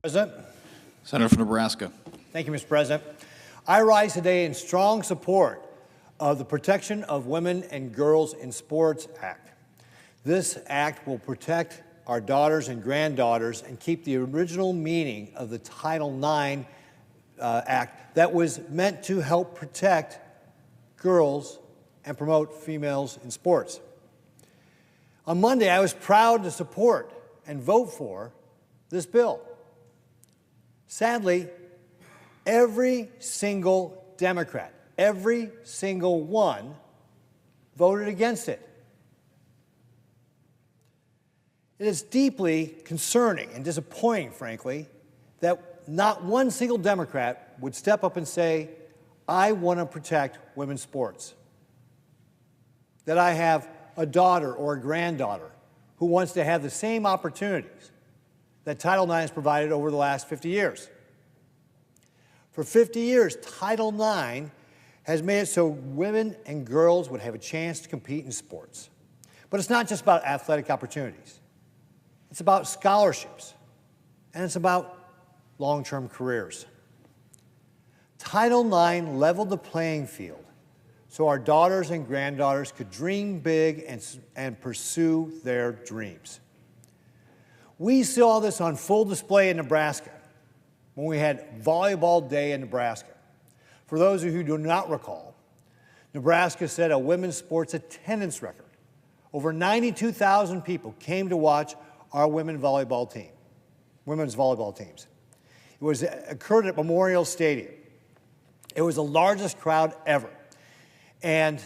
President. Senator from Nebraska. Thank you, Mr. President. I rise today in strong support of the Protection of Women and Girls in Sports Act. This act will protect our daughters and granddaughters and keep the original meaning of the Title IX Act that was meant to help protect girls and promote females in sports. On Monday, I was proud to support and vote for this bill. Sadly, every single Democrat, every single one, voted against it. It is deeply concerning and disappointing, frankly, that not one single Democrat would step up and say, I want to protect women's sports. That I have a daughter or a granddaughter who wants to have the same opportunities that Title IX has provided over the last 50 years. For 50 years, Title IX has made it so women and girls would have a chance to compete in sports. But it's not just about athletic opportunities. It's about scholarships, and it's about long-term careers. Title IX leveled the playing field so our daughters and granddaughters could dream big and pursue their dreams. We saw this on full display in Nebraska when we had Volleyball Day in Nebraska. For those of you who do not recall, Nebraska set a women's sports attendance record. Over 92,000 people came to watch our women's volleyball teams. It occurred at Memorial Stadium. It was the largest crowd ever. And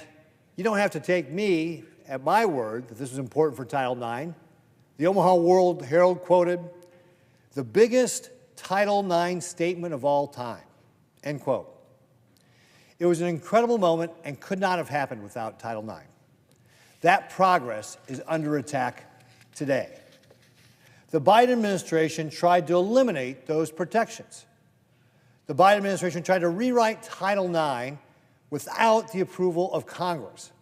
you don't have to take me at my word that this was important for Title IX. The Omaha World Herald quoted, "The biggest Title IX statement of all time," end quote. It was an incredible moment and could not have happened without Title IX. That progress is under attack today. The Biden administration tried to eliminate those protections. The Biden administration tried to rewrite Title IX without the approval of Congress.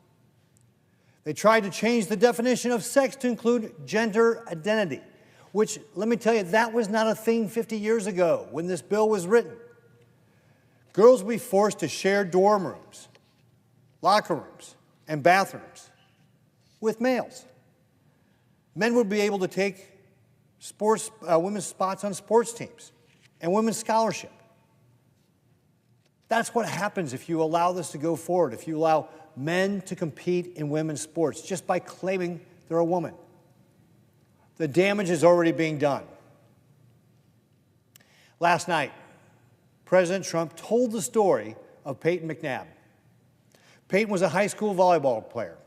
They tried to change the definition of sex to include gender identity, which, let me tell you, that was not a thing 50 years ago when this bill was written. Girls will be forced to share dorm rooms, locker rooms, and bathrooms with males. Men would be able to take women's spots on sports teams and women's scholarship. That's what happens if you allow this to go forward, if you allow men to compete in women's sports just by claiming they're a woman. The damage is already being done. Last night, President Trump told the story of Peyton McNabb. Peyton was a high school volleyball player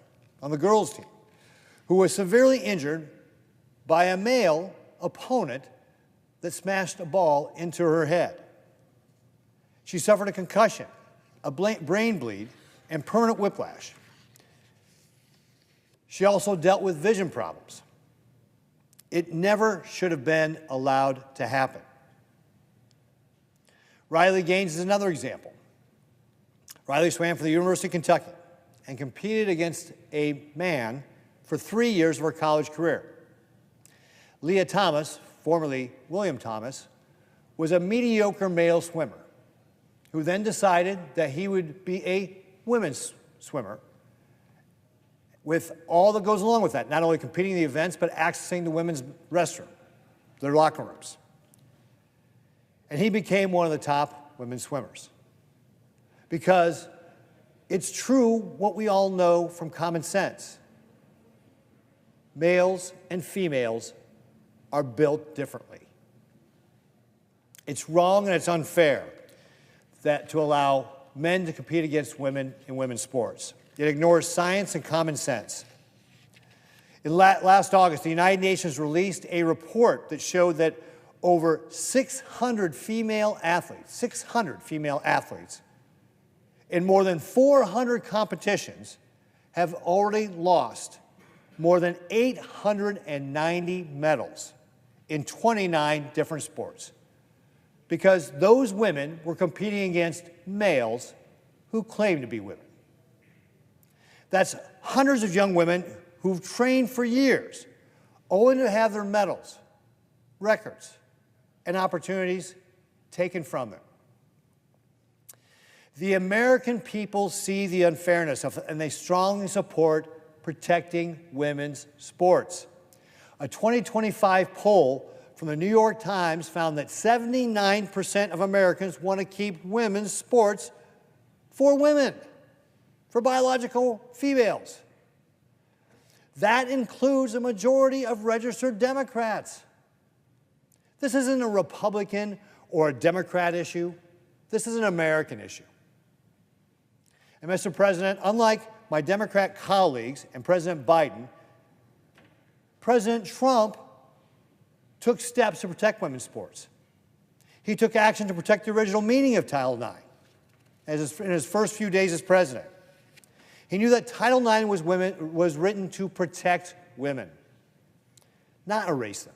on the girls' team who was severely injured by a male opponent that smashed a ball into her head. She suffered a concussion, a brain bleed, and permanent whiplash. She also dealt with vision problems. It never should have been allowed to happen. Riley Gaines is another example. Riley swam for the University of Kentucky and competed against a man for 3 years of her college career. Leah Thomas, formerly William Thomas, was a mediocre male swimmer who then decided that he would be a women's swimmer with all that goes along with that, not only competing in the events, but accessing the women's restroom, their locker rooms. And he became one of the top women's swimmers. Because it's true what we all know from common sense. Males and females are built differently. It's wrong and it's unfair to allow men to compete against women in women's sports. It ignores science and common sense. Last August, the United Nations released a report that showed that over 600 female athletes in more than 400 competitions have already lost more than 890 medals in 29 different sports because those women were competing against males who claim to be women. That's hundreds of young women who've trained for years, only to have their medals, records, and opportunities taken from them. The American people see the unfairness and they strongly support protecting women's sports. A 2025 poll from the New York Times found that 79% of Americans want to keep women's sports for women, for biological females. That includes a majority of registered Democrats. This isn't a Republican or a Democrat issue. This is an American issue. And Mr. President, unlike my Democrat colleagues and President Biden, President Trump took steps to protect women's sports. He took action to protect the original meaning of Title IX in his first few days as president. He knew that Title IX was written to protect women, not erase them.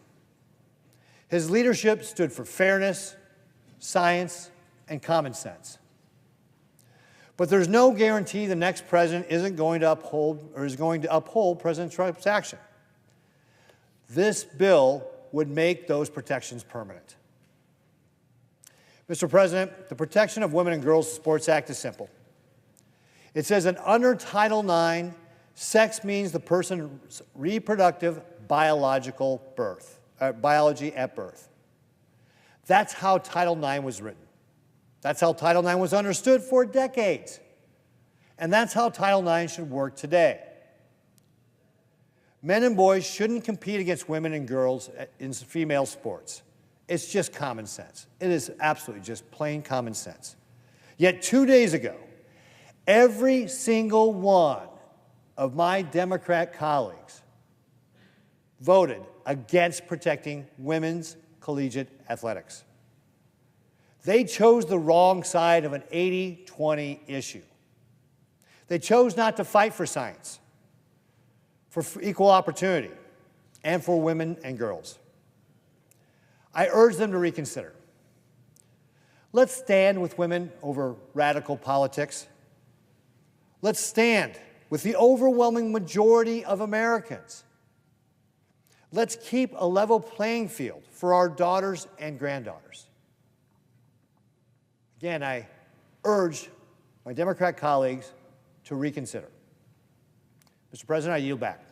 His leadership stood for fairness, science, and common sense. But there's no guarantee the next president is going to uphold President Trump's action. This bill would make those protections permanent. Mr. President, the Protection of Women and Girls in Sports Act is simple. It says that under Title IX, sex means the person's reproductive biology at birth. That's how Title IX was written. That's how Title IX was understood for decades. And that's how Title IX should work today. Men and boys shouldn't compete against women and girls in female sports. It's just common sense. It is absolutely just plain common sense. Yet 2 days ago, every single one of my Democrat colleagues voted against protecting women's collegiate athletics. They chose the wrong side of an 80-20 issue. They chose not to fight for science, for equal opportunity, and for women and girls. I urge them to reconsider. Let's stand with women over radical politics. Let's stand with the overwhelming majority of Americans. Let's keep a level playing field for our daughters and granddaughters. Again, I urge my Democrat colleagues to reconsider. Mr. President, I yield back.